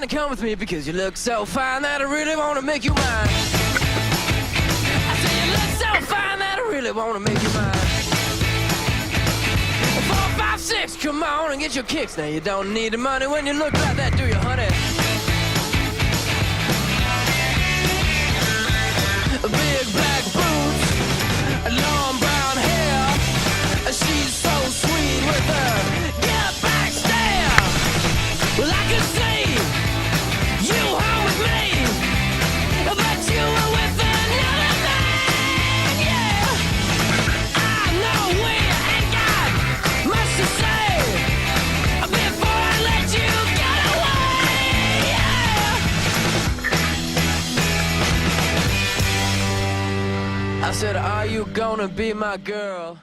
wanna come with me because you look so fine that I really wanna make you mine. I say you look so fine that I really wanna make you mine. 4, 5, 6, come on and get your kicks. Now you don't need the money when you look like that, do you, honey? Big black boots, long brown hair. She's so sweet with her get back stare. Well, I could see you home with me, but you were with another man, yeah. I know we ain't got much to say before I let you get away, yeah. I said, are you gonna be my girl?